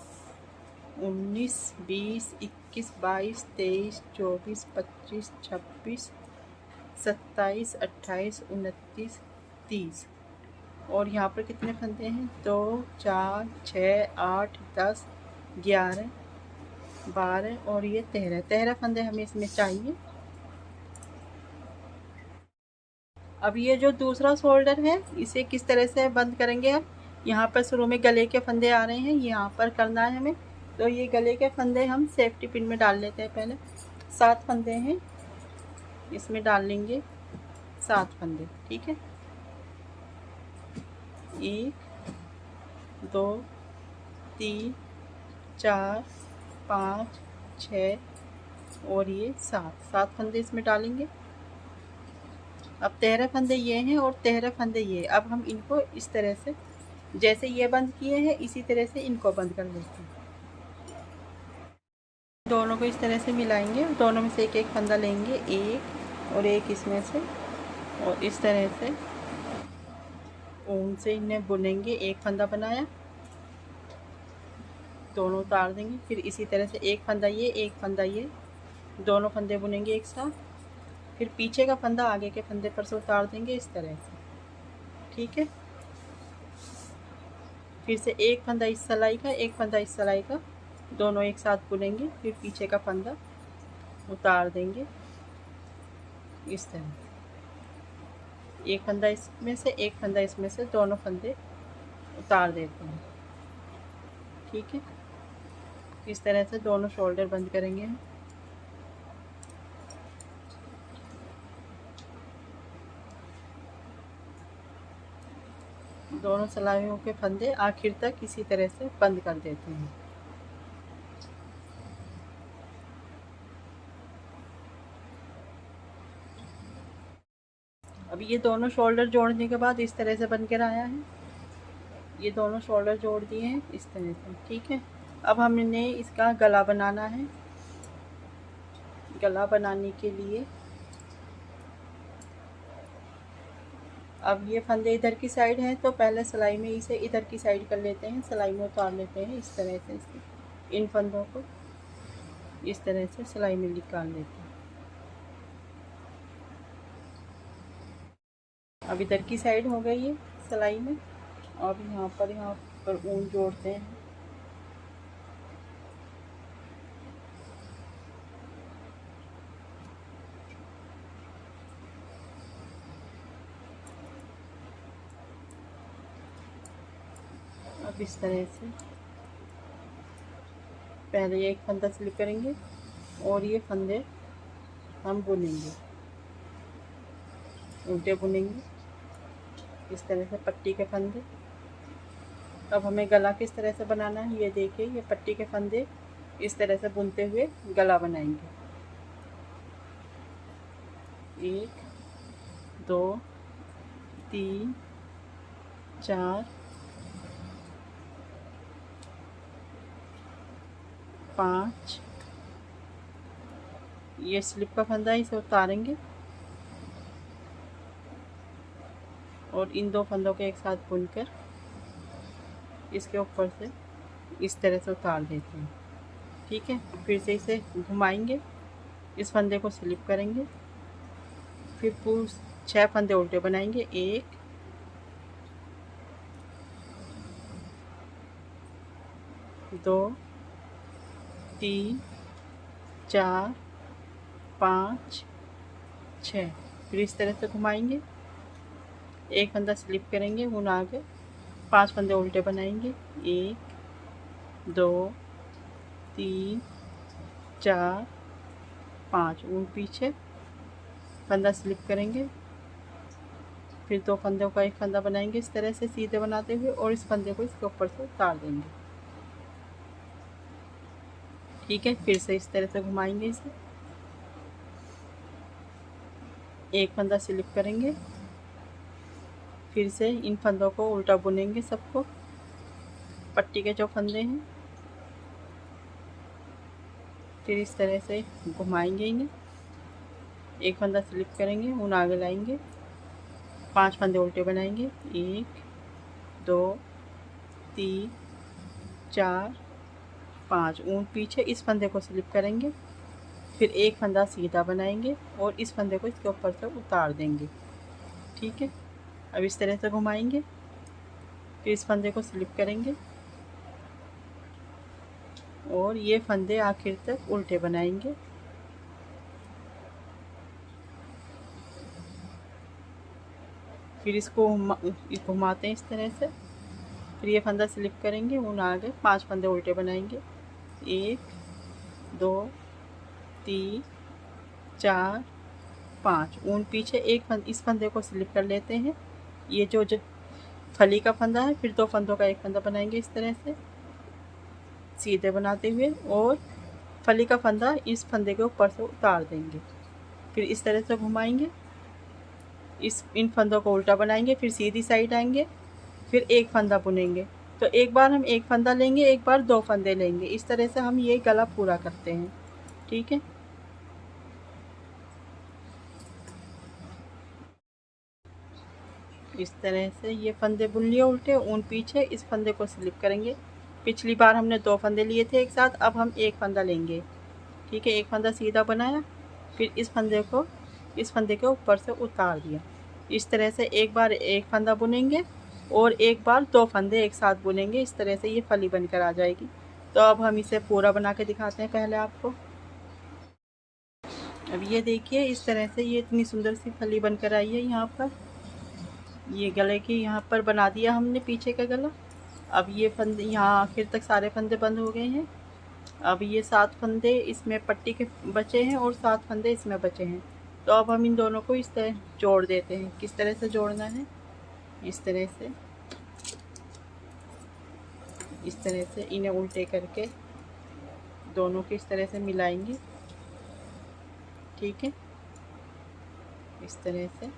19 20 21 22 23 24 25 26 27 28 29 30। और यहाँ पर कितने फंदे हैं? 2 4 6 8 10 11 12 और ये 13 फंदे हमें इसमें चाहिए। अब ये जो दूसरा शोल्डर है इसे किस तरह से बंद करेंगे हम? यहाँ पर शुरू में गले के फंदे आ रहे हैं, यहाँ पर करना है हमें। तो ये गले के फंदे हम सेफ्टी पिन में डाल लेते हैं। पहले 7 फंदे हैं, इसमें डाल लेंगे 7 फंदे। ठीक है, 1 2 3 4 5 6 और ये 7 फंदे इसमें डालेंगे। अब 13 फंदे ये हैं और 13 फंदे ये। अब हम इनको इस तरह से, जैसे ये बंद किए हैं इसी तरह से इनको बंद कर लेते हैं। दोनों को इस तरह से मिलाएंगे, दोनों में से एक एक फंदा लेंगे, एक और एक इसमें से, और इस तरह से ऊन से इन्हें बुनेंगे। एक फंदा बनाया, दोनों उतार देंगे। फिर इसी तरह से एक फंदा ये, एक फंदा ये, दोनों फंदे बुनेंगे एक साथ। फिर पीछे का फंदा आगे के फंदे पर से उतार देंगे इस तरह से। ठीक है, फिर से एक फंदा इस सिलाई का, एक फंदा इस सिलाई का, दोनों एक साथ बुनेंगे। फिर पीछे का फंदा उतार देंगे इस तरह से। एक फंदा इसमें से, एक फंदा इसमें से, दोनों फंदे उतार देते हैं। ठीक है, इस तरह से दोनों शोल्डर बंद करेंगे हम। दोनों सिलाइयों के फंदे आखिर तक इसी तरह से बंद कर देते हैं। अब ये दोनों शोल्डर जोड़ने के बाद इस तरह से बन कर आया है। ये दोनों शोल्डर जोड़ दिए हैं इस तरह से। ठीक है, अब हमने इसका गला बनाना है। गला बनाने के लिए अब ये फंदे इधर की साइड है, तो पहले सिलाई में इसे इधर की साइड कर लेते हैं, सिलाई में उतार लेते हैं इस तरह से। इन फंदों को इस तरह से सिलाई में निकाल लेते हैं। अब इधर की साइड हो गई है सिलाई में। अब यहाँ पर ऊन जोड़ते हैं। अब इस तरह से पहले एक फंदा स्लिप करेंगे और ये फंदे हम बुनेंगे, उल्टे बुनेंगे इस तरह से। पट्टी के फंदे अब हमें गला किस तरह से बनाना है ये देखिए। ये पट्टी के फंदे इस तरह से बुनते हुए गला बनाएंगे। 1 2 3 4 5। ये स्लिप का फंदा है, इसे उतारेंगे और इन 2 फंदों के एक साथ बुनकर इसके ऊपर से इस तरह से उतार देते हैं। ठीक है, फिर से इसे घुमाएंगे, इस फंदे को स्लिप करेंगे, फिर पूरे 6 फंदे उल्टे बनाएंगे। 1 2 3 4 5 6। फिर इस तरह से घुमाएंगे, एक फंदा स्लिप करेंगे, ऊन आगे, 5 फंदे उल्टे बनाएंगे। 1 2 3 4 5, ऊन पीछे, फंदा स्लिप करेंगे, फिर 2 फंदों का एक फंदा बनाएंगे इस तरह से सीधे बनाते हुए और इस फंदे को इसके ऊपर से उतार देंगे। ठीक है, फिर से इस तरह से घुमाएंगे इसे, एक फंदा स्लिप करेंगे, फिर से इन फंदों को उल्टा बुनेंगे सबको, पट्टी के जो फंदे हैं, फिर इस तरह से घुमाएंगे इन्हें, एक फंदा स्लिप करेंगे, ऊन आगे लाएंगे, 5 फंदे उल्टे बनाएंगे। 1 2 3 4 5, ऊन पीछे, इस फंदे को स्लिप करेंगे, फिर एक फंदा सीधा बनाएंगे और इस फंदे को इसके ऊपर से उतार देंगे। ठीक है, अब इस तरह से घुमाएंगे, फिर इस फंदे को स्लिप करेंगे और ये फंदे आखिर तक उल्टे बनाएंगे। फिर इसको घुमाते हैं इस तरह से, फिर ये फंदा स्लिप करेंगे, ऊन आगे, 5 फंदे उल्टे बनाएंगे। 1 2 3 4 5, ऊन पीछे, इस फंदे को स्लिप कर लेते हैं, ये जो फली का फंदा है, फिर 2 फंदों का एक फंदा बनाएंगे इस तरह से सीधे बनाते हुए और फली का फंदा इस फंदे के ऊपर से उतार देंगे। फिर इस तरह से घुमाएंगे, इन फंदों को उल्टा बनाएंगे, फिर सीधी साइड आएंगे, फिर एक फंदा बुनेंगे। तो एक बार हम एक फंदा लेंगे, एक बार 2 फंदे लेंगे, इस तरह से हम ये गला पूरा करते हैं। ठीक है, इस तरह से ये फंदे बुन लिए उल्टे, ऊन पीछे, इस फंदे को स्लिप करेंगे। पिछली बार हमने 2 फंदे लिए थे एक साथ, अब हम एक फंदा लेंगे। ठीक है, एक फंदा सीधा बनाया, फिर इस फंदे के ऊपर से उतार दिया। इस तरह से एक बार एक फंदा बुनेंगे और एक बार 2 फंदे एक साथ बुनेंगे, इस तरह से ये फली बनकर आ जाएगी। तो अब हम इसे पूरा बना के दिखाते हैं पहले आपको। अब ये देखिए, इस तरह से ये इतनी सुंदर सी फली बनकर आई है। यहाँ पर ये गले की यहाँ पर बना दिया हमने पीछे का गला। अब ये फंदे यहाँ आखिर तक सारे फंदे बंद हो गए हैं। अब ये 7 फंदे इसमें पट्टी के बचे हैं और 7 फंदे इसमें बचे हैं। तो अब हम इन दोनों को इस तरह जोड़ देते हैं। किस तरह से जोड़ना है, इस तरह से इन्हें उल्टे करके दोनों को इस तरह से मिलाएंगे। ठीक है, इस तरह से,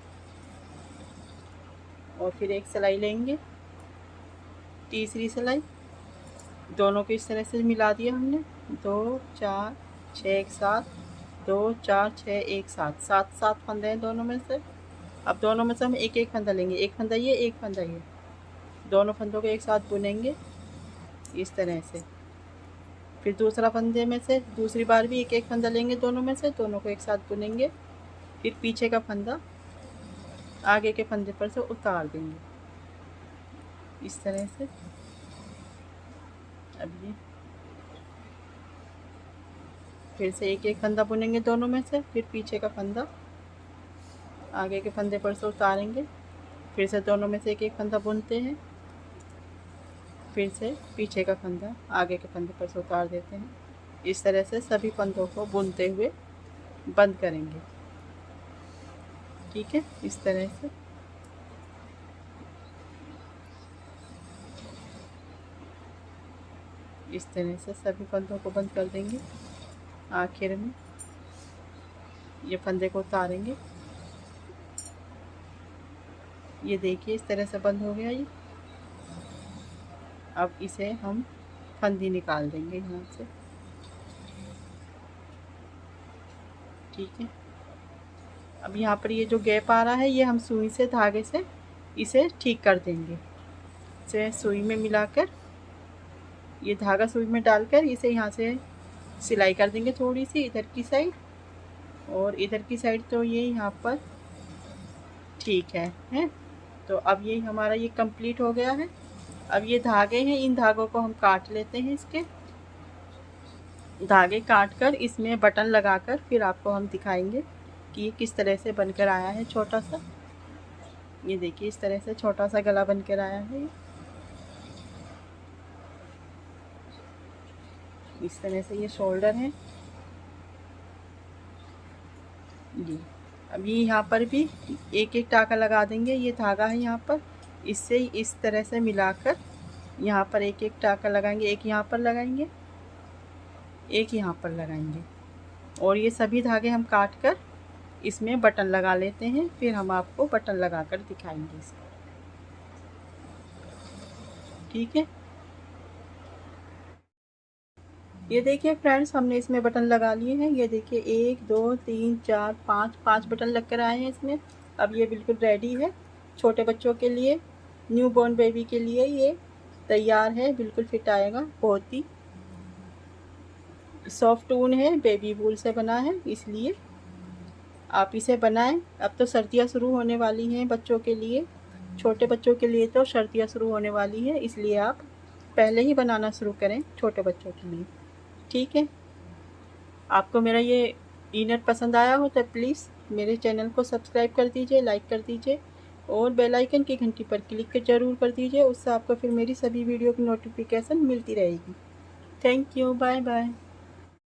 और फिर एक सिलाई लेंगे, तीसरी सिलाई, दोनों को इस तरह से मिला दिया हमने। 2 4 6 एक साथ, 2 4 6 एक साथ, 7 फंदे हैं दोनों में से। अब दोनों में से हम एक एक फंदा लेंगे, एक फंदा ये, एक फंदा ये, दोनों फंदों को एक साथ बुनेंगे इस तरह से। फिर दूसरा फंदे में से दूसरी बार भी एक एक फंदा लेंगे, दोनों में से, दोनों को एक साथ बुनेंगे। फिर पीछे का फंदा आगे के फंदे पर से उतार देंगे इस तरह से। अब ये फिर से एक एक फंदा बुनेंगे दोनों में से, फिर पीछे का फंदा आगे के फंदे पर से उतारेंगे, फिर से दोनों में से एक एक फंदा बुनते हैं, फिर से पीछे का फंदा आगे के फंदे पर से उतार देते हैं। इस तरह से सभी फंदों को बुनते हुए बंद करेंगे। ठीक है, इस तरह से। इस तरह से सभी फंदों को बंद कर देंगे। आखिर में ये फंदे को उतारेंगे। ये देखिए इस तरह से बंद हो गया ये। अब इसे हम फंदी निकाल देंगे यहाँ से। ठीक है, अब यहाँ पर ये जो गैप आ रहा है ये हम सुई से धागे से इसे ठीक कर देंगे। इसे सुई में मिलाकर, ये धागा सुई में डालकर इसे यहाँ से सिलाई कर देंगे थोड़ी सी इधर की साइड, और इधर की साइड तो ये यहाँ पर ठीक है। तो अब ये हमारा ये कंप्लीट हो गया है। अब ये धागे हैं, इन धागों को हम काट लेते हैं। इसके धागे काट कर इसमें बटन लगाकर फिर आपको हम दिखाएंगे कि ये किस तरह से बनकर आया है छोटा सा। ये देखिए इस तरह से छोटा सा गला बनकर आया है। इस तरह से ये शोल्डर है जी। अभी यहाँ पर भी एक एक टाका लगा देंगे। ये धागा है यहाँ पर, इससे इस तरह से मिलाकर यहाँ पर एक एक टाका लगाएंगे। एक यहाँ पर लगाएंगे, एक यहाँ पर लगाएंगे, और ये सभी धागे हम काट कर इसमें बटन लगा लेते हैं। फिर हम आपको बटन लगा कर दिखाएंगे इसको। ठीक है, ये देखिए फ्रेंड्स, हमने इसमें बटन लगा लिए हैं। ये देखिए 1 2 3 4 5 बटन लग कर आए हैं इसमें। अब ये बिल्कुल रेडी है छोटे बच्चों के लिए, न्यू बॉर्न बेबी के लिए ये तैयार है। बिल्कुल फिट आएगा। बहुत ही सॉफ्ट ऊन है, बेबी वूल से बना है, इसलिए आप इसे बनाएं। अब तो सर्दियाँ शुरू होने वाली हैं बच्चों के लिए, छोटे बच्चों के लिए तो सर्दियाँ शुरू होने वाली है, इसलिए आप पहले ही बनाना शुरू करें छोटे बच्चों के लिए। ठीक है, आपको मेरा ये इनर पसंद आया हो तो प्लीज़ मेरे चैनल को सब्सक्राइब कर दीजिए, लाइक कर दीजिए, और बेल आइकन की घंटी पर क्लिक ज़रूर कर दीजिए। उससे आपको फिर मेरी सभी वीडियो की नोटिफिकेशन मिलती रहेगी। Thank you, bye bye.